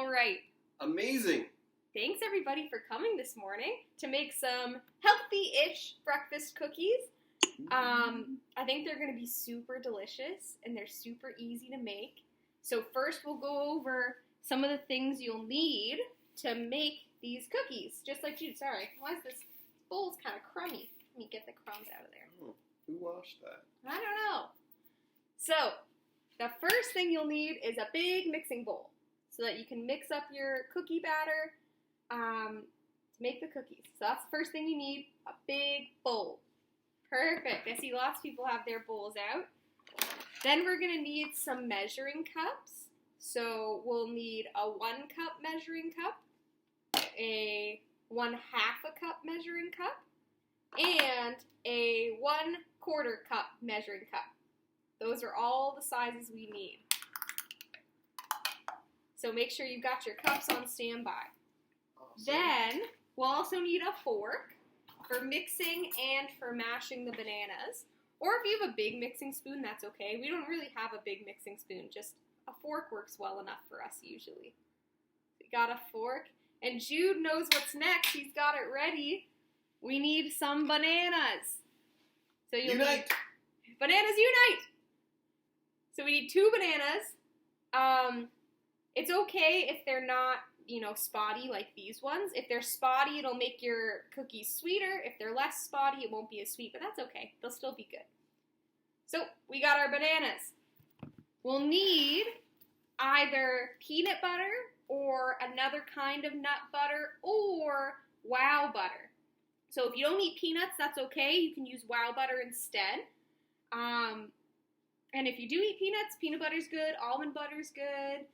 All right. Amazing. Thanks, everybody, for coming this morning to make some healthy-ish breakfast cookies. I think they're going to be super delicious, and they're super easy to make. So first, we'll go over some of the things you'll need to make these cookies. Just like Jude. Sorry, why is this bowl's kind of crummy? Let me get the crumbs out of there. Oh, who washed that? I don't know. So, the first thing you'll need is a big mixing bowl so that you can mix up your cookie batter to make the cookies. So that's the first thing you need, a big bowl. Perfect. I see lots of people have their bowls out. Then we're going to need some measuring cups. So we'll need a 1 cup measuring cup, a 1/2 a cup measuring cup, and a 1/4 cup measuring cup. Those are all the sizes we need. So make sure you've got your cups on standby. Awesome. Then we'll also need a fork for mixing and for mashing the bananas. Or if you have a big mixing spoon, that's okay. We don't really have a big mixing spoon. Just a fork works well enough for us usually. We got a fork. And Jude knows what's next. He's got it ready. We need some bananas. So you'll Unite! need bananas unite! So we need 2 bananas. It's okay if they're not, spotty like these ones. If they're spotty, it'll make your cookies sweeter. If they're less spotty, it won't be as sweet, but that's okay. They'll still be good. So we got our bananas. We'll need either peanut butter or another kind of nut butter or wow butter. So if you don't eat peanuts, that's okay. You can use wow butter instead. And if you do eat peanuts, peanut butter's good, almond butter's good,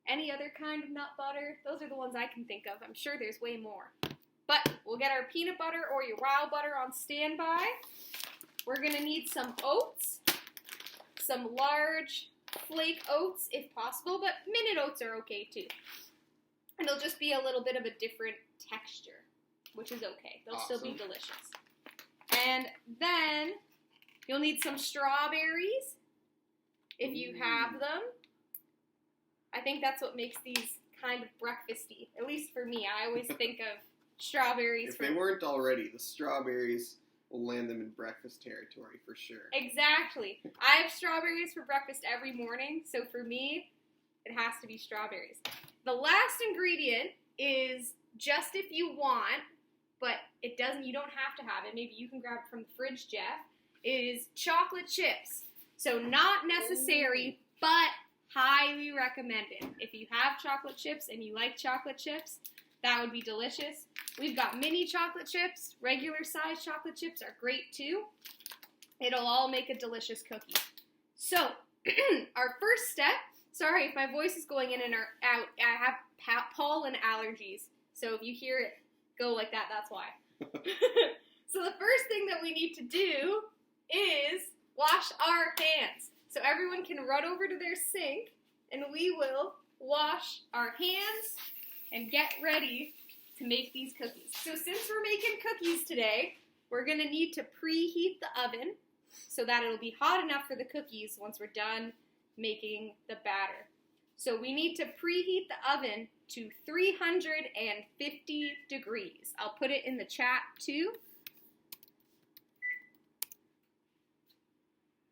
any other kind of nut butter. Those are the ones I can think of. I'm sure there's way more. But we'll get our peanut butter or your wow butter on standby. We're going to need some oats, some large flake oats if possible, but minute oats are okay too. And it'll just be a little bit of a different texture, which is okay. They'll Awesome. still be delicious. And then you'll need some strawberries if you have them. I think that's what makes these kind of breakfasty, at least for me. I always think of strawberries. If they weren't already, the strawberries will land them in breakfast territory for sure. Exactly. I have strawberries for breakfast every morning, so for me, it has to be strawberries. The last ingredient is just if you want, but you don't have to have it. Maybe you can grab it from the fridge, Jeff. It is chocolate chips. So not necessary, but highly recommended. If you have chocolate chips and you like chocolate chips, that would be delicious. We've got mini chocolate chips. Regular size chocolate chips are great too. It'll all make a delicious cookie. So, our first step, sorry if my voice is going in and out, I have pollen allergies. So if you hear it go like that, that's why. So the first thing that we need to do is wash our hands. So everyone can run over to their sink, and we will wash our hands and get ready to make these cookies. So since we're making cookies today, we're going to need to preheat the oven so that it'll be hot enough for the cookies once we're done making the batter. So we need to preheat the oven to 350 degrees. I'll put it in the chat too.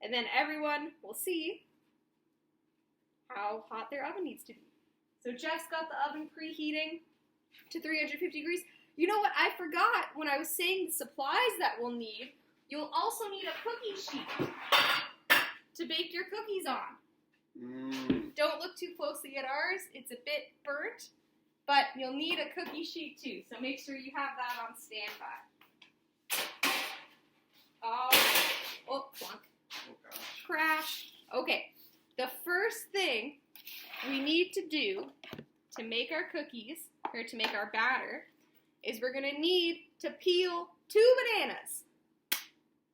And then everyone will see how hot their oven needs to be. So Jeff's got the oven preheating to 350 degrees. You know what? I forgot when I was saying the supplies that we'll need. You'll also need a cookie sheet to bake your cookies on. Don't look too closely at ours. It's a bit burnt, but you'll need a cookie sheet too. So make sure you have that on standby. Oh, clunk. Oh gosh. Crash. Okay, the first thing we need to do to make our cookies, or to make our batter, is we're going to need to peel 2 bananas.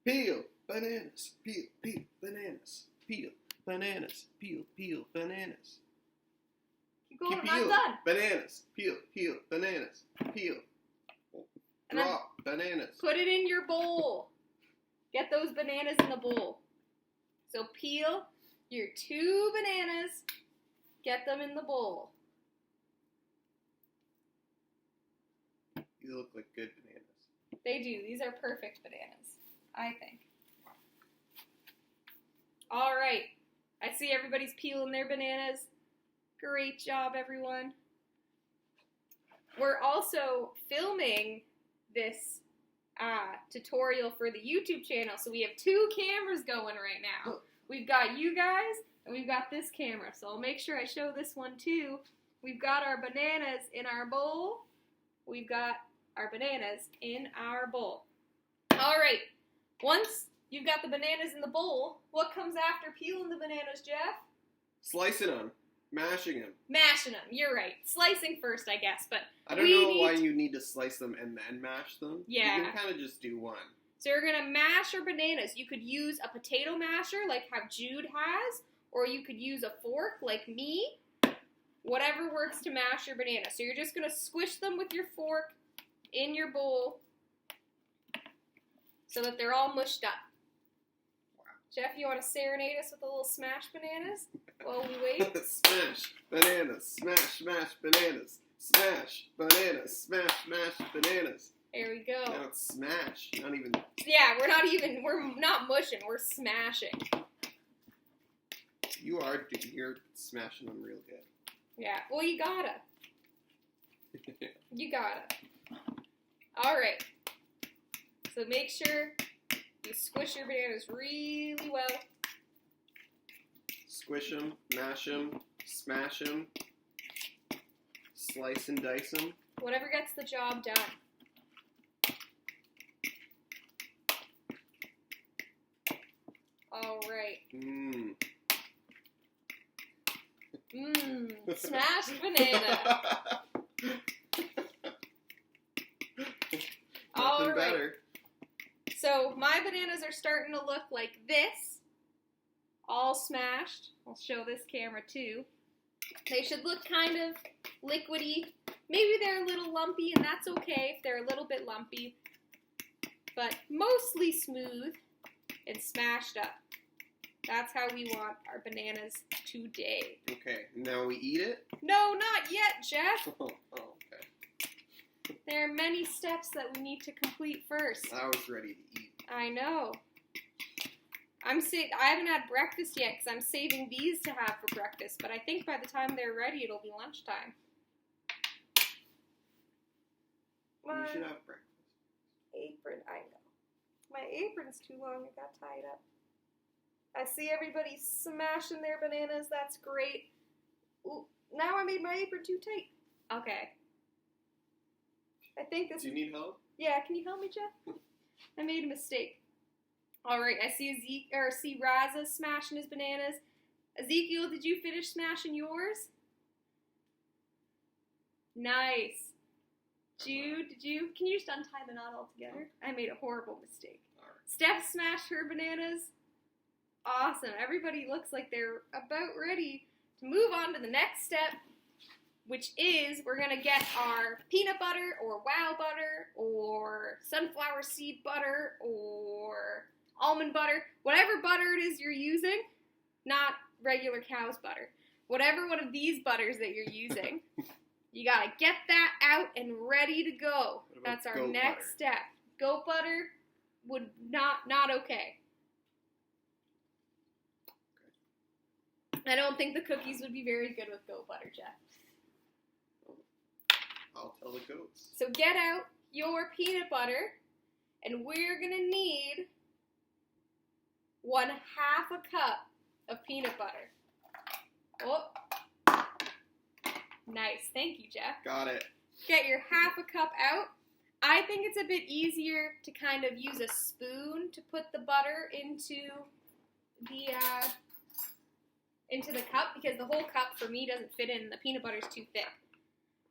Peel bananas, peel bananas, peel bananas, peel bananas. Keep going, Keep I'm peel not done. bananas, peel bananas, peel. And then Drop bananas. put it in your bowl. Get those bananas in the bowl. So peel your 2 bananas, get them in the bowl. These look like good bananas. They do. These are perfect bananas, I think. All right. I see everybody's peeling their bananas. Great job, everyone. We're also filming this tutorial for the YouTube channel, so we have 2 cameras going right now. We've got you guys, and we've got this camera, so I'll make sure I show this one too. We've got our bananas in our bowl. We've got our bananas in our bowl. All right, once you've got the bananas in the bowl, what comes after peeling the bananas, Jeff? Slicing them. Mashing them. Mashing them, you're right. Slicing first, I guess, but I don't know why you need to slice them and then mash them. Yeah. You can kind of just do one. So you're going to mash your bananas. You could use a potato masher like how Jude has, or you could use a fork like me. Whatever works to mash your bananas. So you're just going to squish them with your fork in your bowl so that they're all mushed up. Jeff, you want to serenade us with a little smash bananas while we wait? Smash bananas, smash, smash bananas, smash bananas, smash, smash bananas. There we go. Now it's smash, not even. Yeah, we're not mushing, we're smashing. You're smashing them real good. Yeah, well, you gotta. You gotta. All right. So make sure you squish your bananas really well. Squish them, mash them, smash them, slice and dice them. Whatever gets the job done. All right. Smashed banana. All right. Better. So my bananas are starting to look like this, all smashed. I'll show this camera too. They should look kind of liquidy. Maybe they're a little lumpy, and that's okay if they're a little bit lumpy, but mostly smooth and smashed up. That's how we want our bananas today. Okay, now we eat it? No, not yet, Jeff. Oh, okay. There are many steps that we need to complete first. I was ready to eat. I know. I haven't had breakfast yet because I'm saving these to have for breakfast, but I think by the time they're ready, it'll be lunchtime. You should have breakfast. Apron, I know. My apron's too long, it got tied up. I see everybody smashing their bananas, that's great. Ooh, now I made my apron too tight. Okay. I think this Do you need help? Yeah, can you help me, Jeff? I made a mistake. All right, I see Raza smashing his bananas. Ezekiel, did you finish smashing yours? Nice. Jude, can you just untie the knot altogether? I made a horrible mistake. All right. Steph smashed her bananas. Awesome. Everybody looks like they're about ready to move on to the next step, which is we're going to get our peanut butter or wow butter or sunflower seed butter or almond butter, whatever butter it is you're using, not regular cow's butter. Whatever one of these butters that you're using, you got to get that out and ready to go. That's our next step. Goat butter would not okay. I don't think the cookies would be very good with goat butter, Jeff. I'll tell the goats. So get out your peanut butter, and we're going to need 1/2 a cup of peanut butter. Oh, nice. Thank you, Jeff. Got it. Get your 1/2 cup out. I think it's a bit easier to kind of use a spoon to put the butter into the cup, because the whole cup for me doesn't fit in. The peanut butter's too thick.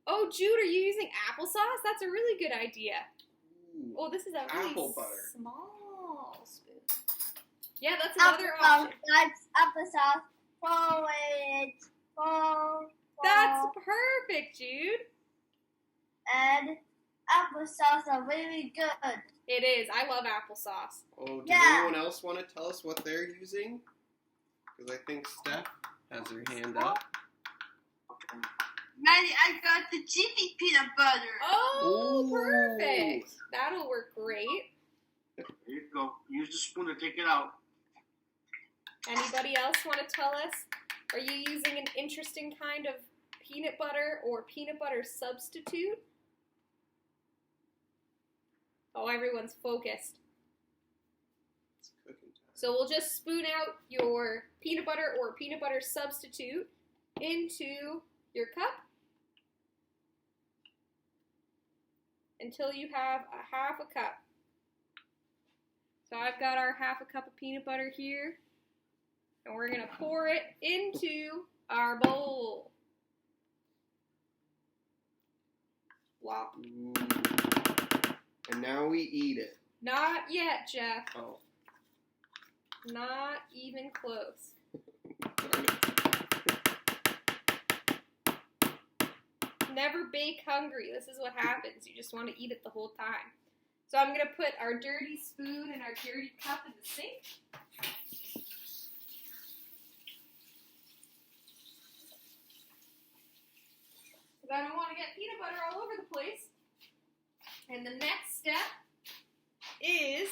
Oh, Jude, are you using applesauce? That's a really good idea. Ooh, Oh, this is a really apple butter. small spoon. Yeah, that's another option. That's applesauce. Forward. That's perfect, Jude. And applesauce are really good. It is. I love applesauce. Oh, does Yeah. anyone else want to tell us what they're using? Because I think Steph has her hand up. Maddy, I got the cheapy peanut butter. Oh, Ooh. perfect. That'll work great. There you go. Use the spoon to take it out. Anybody else want to tell us? Are you using an interesting kind of peanut butter or peanut butter substitute? Oh, everyone's focused. It's cooking time. So we'll just spoon out your peanut butter or peanut butter substitute into your cup until you have a half a cup. So I've got our half a cup of peanut butter here, and we're gonna pour it into our bowl. Wow. Ooh. And now we eat it. Not yet, Jeff. Oh. Not even close. Never bake hungry. This is what happens. You just want to eat it the whole time. So I'm going to put our dirty spoon and our dirty cup in the sink. Because I don't want to get peanut butter all over the place. And the next step is...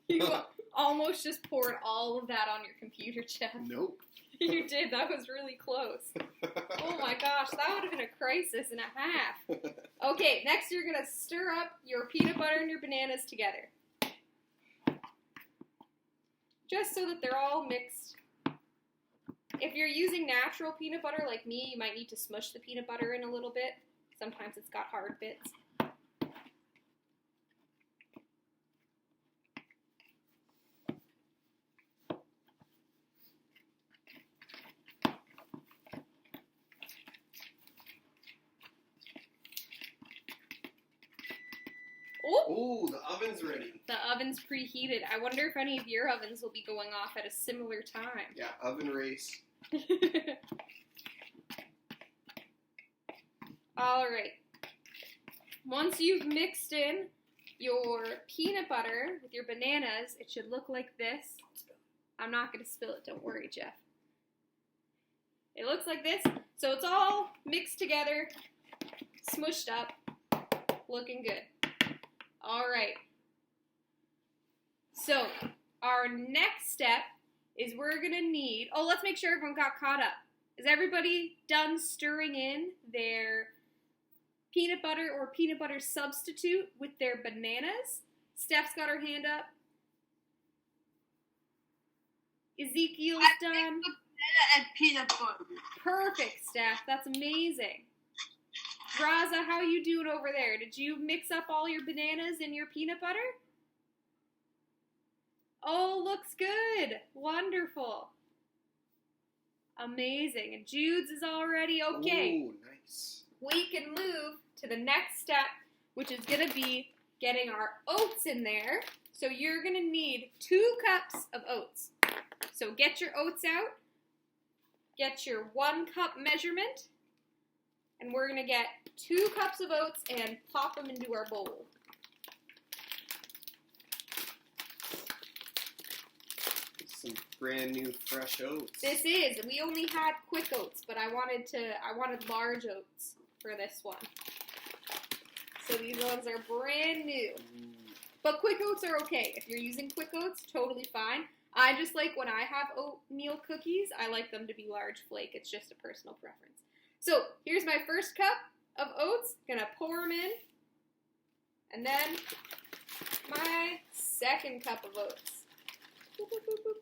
You almost just poured all of that on your computer, Jeff. Nope. You did. That was really close. Oh my gosh, that would have been a crisis and a half. Okay, next you're going to stir up your peanut butter and your bananas together. Just so that they're all mixed. If you're using natural peanut butter like me, you might need to smush the peanut butter in a little bit. Sometimes it's got hard bits. Ooh, the oven's ready. The oven's preheated. I wonder if any of your ovens will be going off at a similar time. Yeah, oven race. All right. Once you've mixed in your peanut butter with your bananas, it should look like this. I'm not going to spill it. Don't worry, Jeff. It looks like this. So it's all mixed together, smushed up, looking good. All right. So our next step is we're going to need... Oh, let's make sure everyone got caught up. Is everybody done stirring in their peanut butter or peanut butter substitute with their bananas? Steph's got her hand up. Ezekiel's done. And peanut butter. Perfect, Steph. That's amazing. Raza, how are you doing over there? Did you mix up all your bananas in your peanut butter? Oh, looks good. Wonderful. Amazing. And Jude's is already okay. Ooh, nice. We can move to the next step, which is going to be getting our oats in there. So you're going to need 2 cups of oats. So get your oats out. Get your 1 cup measurement. And we're going to get 2 cups of oats and pop them into our bowl. Some brand new fresh oats. This is. We only had quick oats, but I wanted large oats for this one. So these ones are brand new. Ooh. But quick oats are okay. If you're using quick oats, totally fine. I just like when I have oatmeal cookies, I like them to be large flake. It's just a personal preference. So here's my first cup of oats. Gonna pour them in. And then my second cup of oats. Boop, boop, boop, boop.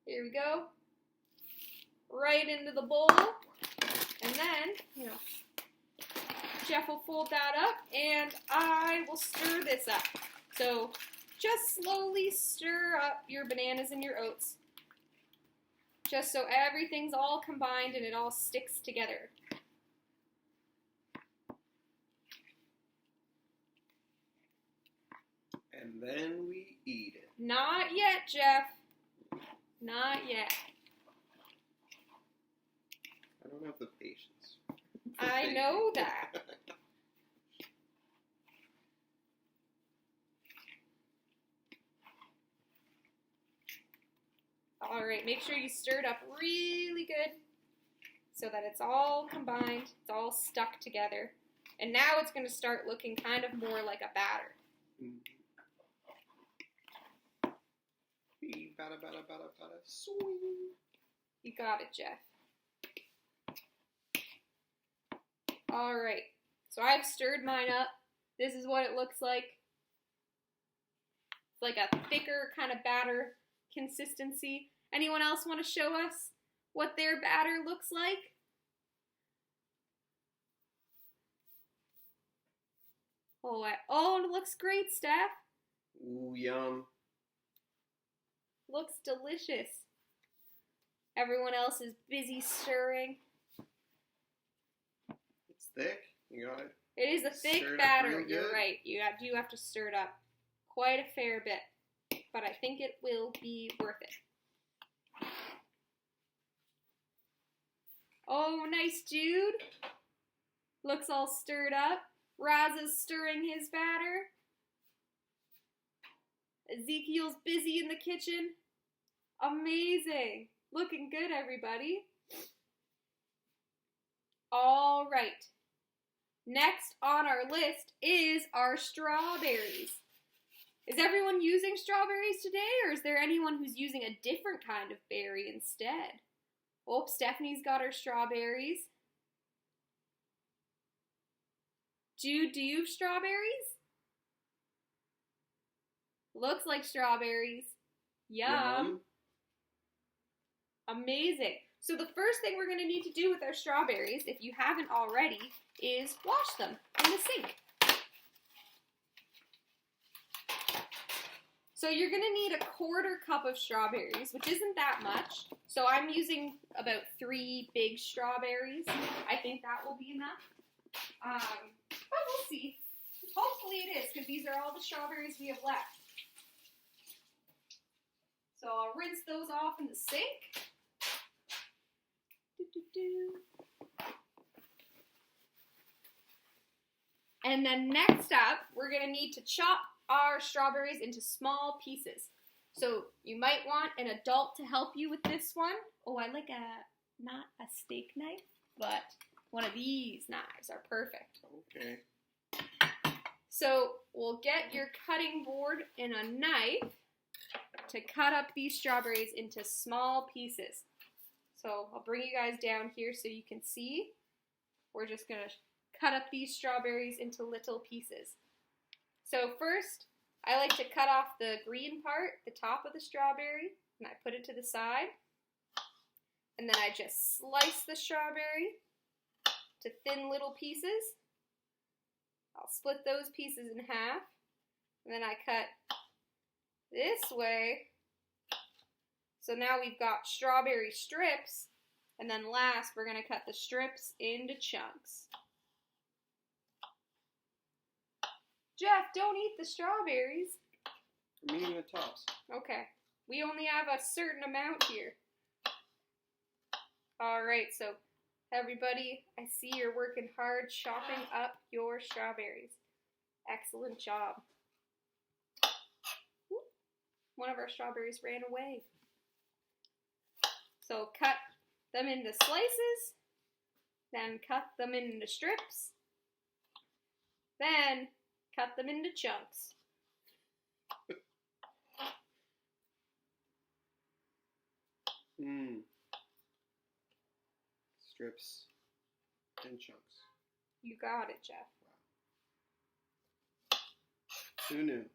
Here we go. Right into the bowl. And then, Jeff will fold that up and I will stir this up. So just slowly stir up your bananas and your oats. Just so everything's all combined and it all sticks together. And then we eat it. Not yet, Jeff. Not yet. I don't have the patience. I know that. All right, make sure you stir it up really good so that it's all combined, it's all stuck together. And now it's going to start looking kind of more like a batter. Bada, bada, bada, bada, swing. You got it, Jeff. All right, so I've stirred mine up. This is what it looks like. It's like a thicker kind of batter consistency. Anyone else want to show us what their batter looks like? Oh, it looks great, Steph. Ooh, yum. Looks delicious. Everyone else is busy stirring. It's thick. You got it. It is a thick Stir it up batter. real You're good. right. You do have to stir it up quite a fair bit, but I think it will be worth it. Oh, nice, Jude. Looks all stirred up. Raza's stirring his batter. Ezekiel's busy in the kitchen. Amazing. Looking good, everybody. All right. Next on our list is our strawberries. Is everyone using strawberries today, or is there anyone who's using a different kind of berry instead? Oh, Stephanie's got her strawberries. Jude, do you have strawberries? Looks like strawberries. Yum. Amazing. So the first thing we're going to need to do with our strawberries, if you haven't already, is wash them in the sink. So you're going to need a 1/4 cup of strawberries, which isn't that much. So I'm using about 3 big strawberries. I think that will be enough. But we'll see. Hopefully it is, because these are all the strawberries we have left. So I'll rinse those off in the sink. And then next up, we're going to need to chop our strawberries into small pieces. So you might want an adult to help you with this one. Oh, I like not a steak knife, but one of these knives are perfect. Okay. So we'll get your cutting board and a knife to cut up these strawberries into small pieces. So I'll bring you guys down here so you can see. We're just going to cut up these strawberries into little pieces. So first, I like to cut off the green part, the top of the strawberry, and I put it to the side. And then I just slice the strawberry to thin little pieces. I'll split those pieces in half. And then I cut this way. So now we've got strawberry strips. And then last, we're going to cut the strips into chunks. Jeff, don't eat the strawberries. I'm eating the tops. Okay. We only have a certain amount here. All right, so everybody, I see you're working hard chopping up your strawberries. Excellent job. Ooh, one of our strawberries ran away. So cut them into slices, then cut them into strips, then cut them into chunks. Strips and chunks. You got it, Jeff. Who knew?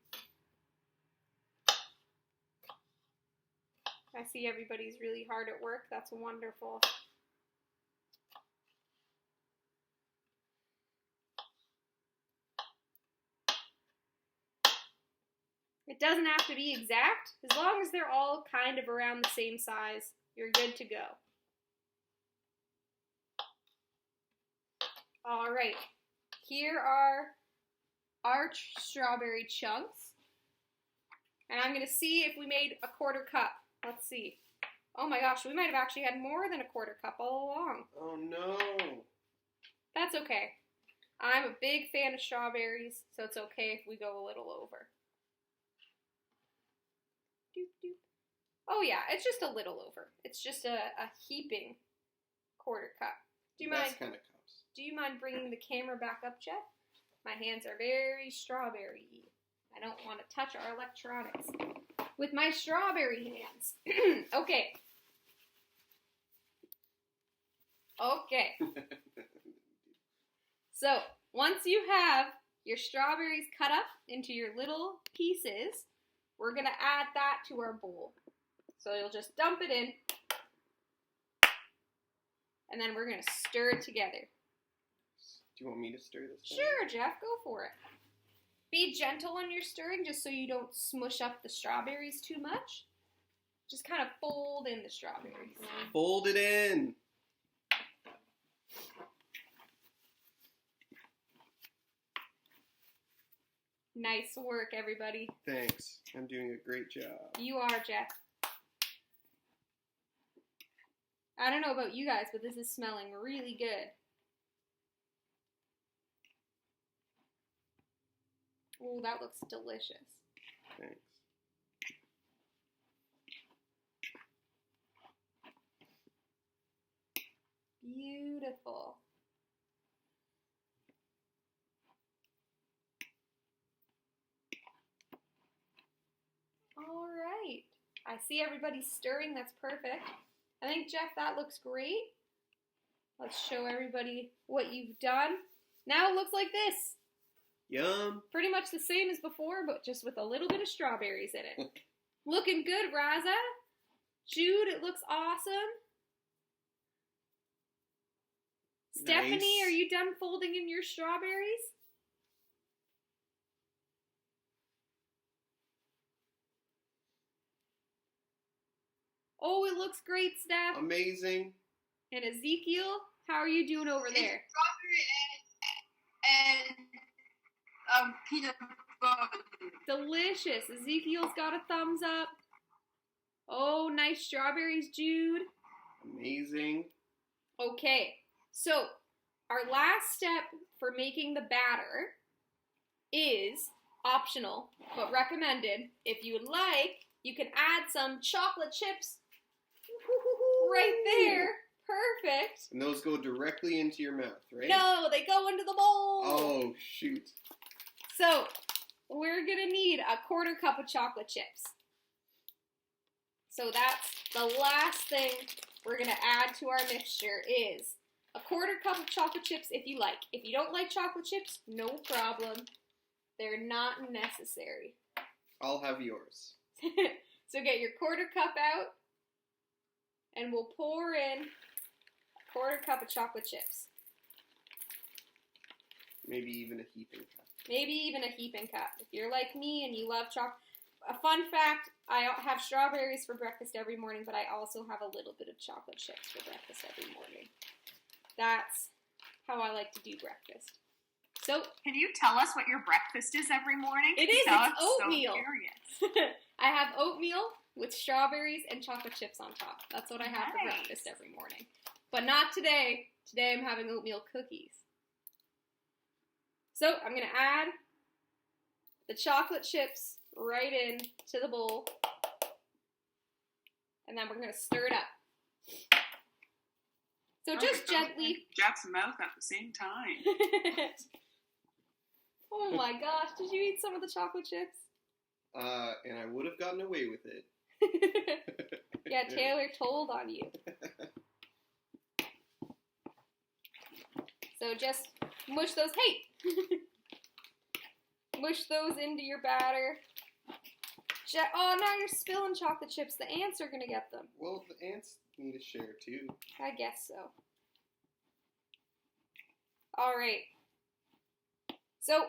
I see everybody's really hard at work. That's wonderful. It doesn't have to be exact. As long as they're all kind of around the same size, you're good to go. All right. Here are our strawberry chunks. And I'm going to see if we made a 1/4 cup. Let's see. Oh my gosh, we might have actually had more than a 1/4 cup all along. Oh no. That's okay. I'm a big fan of strawberries, so it's okay if we go a little over. Doop, doop. Oh yeah, it's just a little over. It's just a heaping quarter cup. Do you Best mind? kind of cups. Do you mind bringing the camera back up, Jeff? My hands are very strawberry-y. I don't want to touch our electronics with my strawberry hands. Okay. Okay. So, once you have your strawberries cut up into your little pieces, we're going to add that to our bowl. So you'll just dump it in, and then we're going to stir it together. Do you want me to stir this? Sure, Jeff, go for it. Be gentle on your stirring just so you don't smush up the strawberries too much. Just kind of fold in the strawberries. Fold it in. Nice work, everybody. Thanks. I'm doing a great job. You are, Jeff. I don't know about you guys, but this is smelling really good. Oh, that looks delicious. Thanks. Beautiful. All right. I see everybody stirring. That's perfect. I think, Jeff, that looks great. Let's show everybody what you've done. Now it looks like this. Yum. Pretty much the same as before, but just with a little bit of strawberries in it. Looking good, Raza. Jude, it looks awesome. Stephanie, Nice. are you done folding in your strawberries? Oh, it looks great, Steph. Amazing. And Ezekiel, how are you doing over there? Strawberry and peanut butter. Delicious. Ezekiel's got a thumbs up. Oh, nice strawberries, Jude. Amazing. Okay, so our last step for making the batter is optional, but recommended. If you would like, you can add some chocolate chips right there. Perfect. And those go directly into your mouth, right? No, they go into the bowl. Oh, shoot. So, we're going to need a quarter cup of chocolate chips. So that's the last thing we're going to add to our mixture is a quarter cup of chocolate chips if you like. If you don't like chocolate chips, no problem. They're not necessary. I'll have yours. So get your quarter cup out, and we'll pour in a quarter cup of chocolate chips. Maybe even a heaping cup. Maybe even a heaping cup. If you're like me and you love chocolate. A fun fact, I have strawberries for breakfast every morning, but I also have a little bit of chocolate chips for breakfast every morning. That's how I like to do breakfast. So, Can you tell us what your breakfast is every morning? it is, Now it's I'm oatmeal. So curious. I have oatmeal with strawberries and chocolate chips on top. That's what I have for Nice. breakfast every morning. But not today. Today I'm having oatmeal cookies. So I'm going to add the chocolate chips right in to the bowl. And then we're going to stir it up. So just gently. Jeff's mouth at the same time. Oh my gosh, did you eat some of the chocolate chips? And I would have gotten away with it. Yeah, Taylor told on you. So just mush those, mush those into your batter. Oh, now you're spilling chocolate chips. The ants are going to get them. Well, the ants need a share too. I guess so. All right. So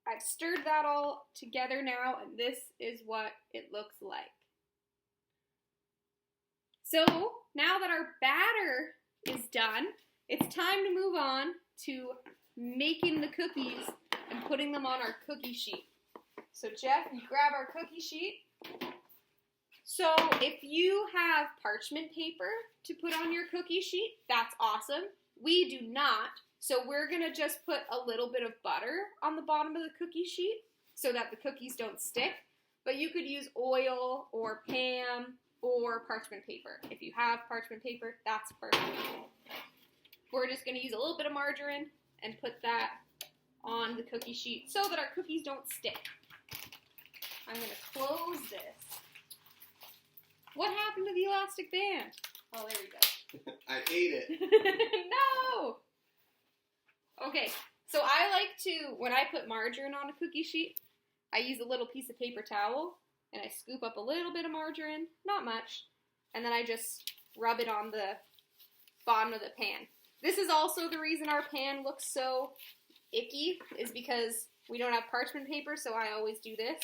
I've stirred that all together now, and this is what it looks like. So now that our batter is done, it's time to move on to making the cookies and putting them on our cookie sheet. So Jeff, you grab our cookie sheet. So if you have parchment paper to put on your cookie sheet, that's awesome. We do not. So we're going to just put a little bit of butter on the bottom of the cookie sheet so that the cookies don't stick. But you could use oil or Pam or parchment paper. If you have parchment paper, that's perfect. We're just going to use a little bit of margarine and put that on the cookie sheet so that our cookies don't stick. I'm going to close this. What happened to the elastic band? Oh, there we go. I ate it. No! Okay, so I like to, when I put margarine on a cookie sheet, I use a little piece of paper towel, and I scoop up a little bit of margarine, not much, and then I just rub it on the bottom of the pan. This is also the reason our pan looks so icky, is because we don't have parchment paper, so I always do this,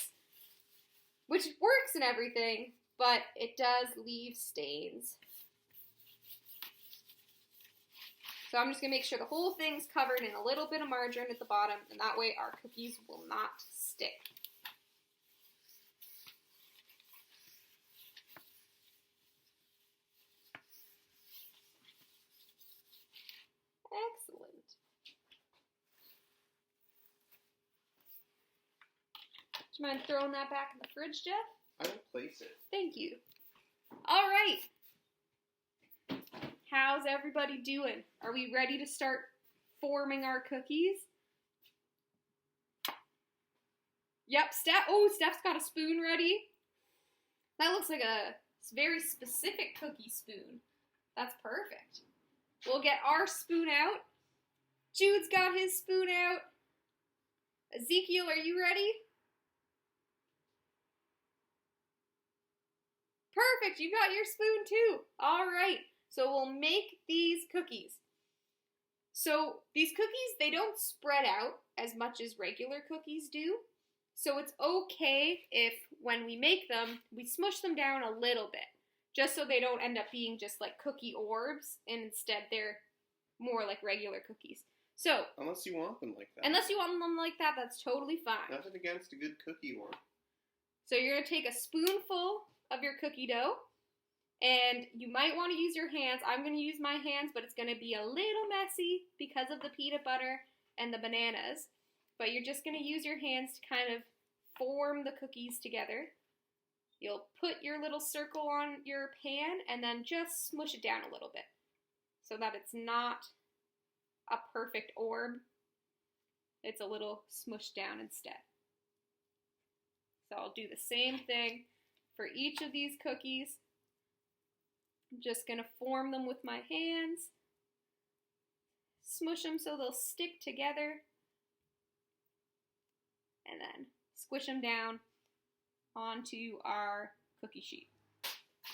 which works and everything, but it does leave stains. So I'm just going to make sure the whole thing's covered in a little bit of margarine at the bottom, and that way our cookies will not stick. Excellent. Do you mind throwing that back in the fridge, Jeff? I will place it. Thank you. All right. How's everybody doing? Are we ready to start forming our cookies? Yep, Steph's got a spoon ready. That looks like a very specific cookie spoon. That's perfect. We'll get our spoon out. Jude's got his spoon out. Ezekiel, are you ready? Perfect, you got your spoon too. All right, so we'll make these cookies. So these cookies, they don't spread out as much as regular cookies do. So it's okay if when we make them, we smush them down a little bit, just so they don't end up being just like cookie orbs, and instead they're more like regular cookies. So, Unless you want them like that. unless you want them like that, that's totally fine. Nothing against a good cookie orb. So you're going to take a spoonful of your cookie dough, and you might want to use your hands. I'm going to use my hands, but it's going to be a little messy because of the peanut butter and the bananas. But you're just going to use your hands to kind of form the cookies together. You'll put your little circle on your pan and then just smush it down a little bit so that it's not a perfect orb. It's a little smushed down instead. So I'll do the same thing for each of these cookies. I'm just going to form them with my hands. Smush them so they'll stick together. And then squish them down onto our cookie sheet.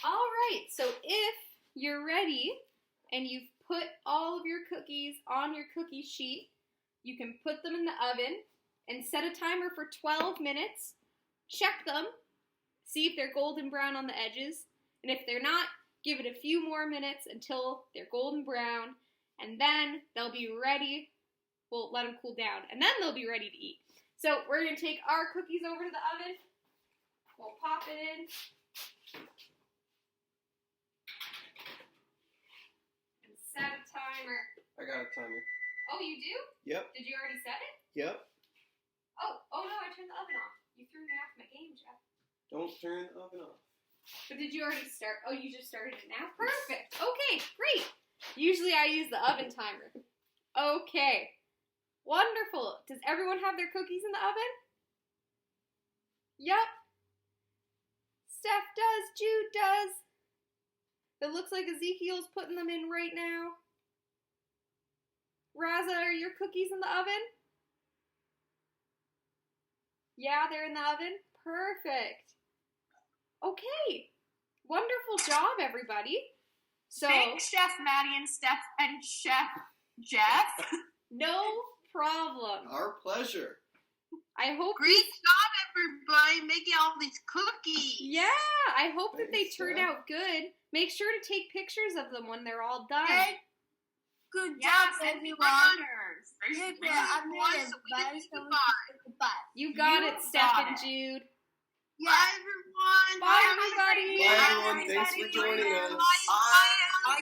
All right, so if you're ready and you've put all of your cookies on your cookie sheet, you can put them in the oven and set a timer for 12 minutes. Check them, see if they're golden brown on the edges, and if they're not, give it a few more minutes until they're golden brown, and then they'll be ready. We'll let them cool down, and then they'll be ready to eat. So we're going to take our cookies over to the oven. We'll pop it in. And set a timer. I got a timer. Oh, you do? Yep. Did you already set it? Yep. Oh no, I turned the oven off. You threw me off my game, Jeff. Don't turn the oven off. But did you already start? Oh, you just started it now? Perfect. Okay, great. Usually I use the oven timer. Okay. Wonderful. Does everyone have their cookies in the oven? Yep. Steph does. Jude does. It looks like Ezekiel's putting them in right now. Raza, are your cookies in the oven? Yeah, they're in the oven? Perfect. Okay. Wonderful job, everybody. So, Thanks, Chef Maddy and Steph and Chef Jeff. no problem. Our pleasure. I hope Great job, everybody, making all these cookies. Yeah, I hope that they Thanks, turn Steph. out good. Make sure to take pictures of them when they're all done. Hey, good Yes, job, and the everyone. honors. Hey, Very I'm good. gonna advise goodbye. You got You it, Steph got and it. Jude. Yeah. Bye, everyone. Bye, everybody. Bye, everyone. Thanks for joining us. Bye.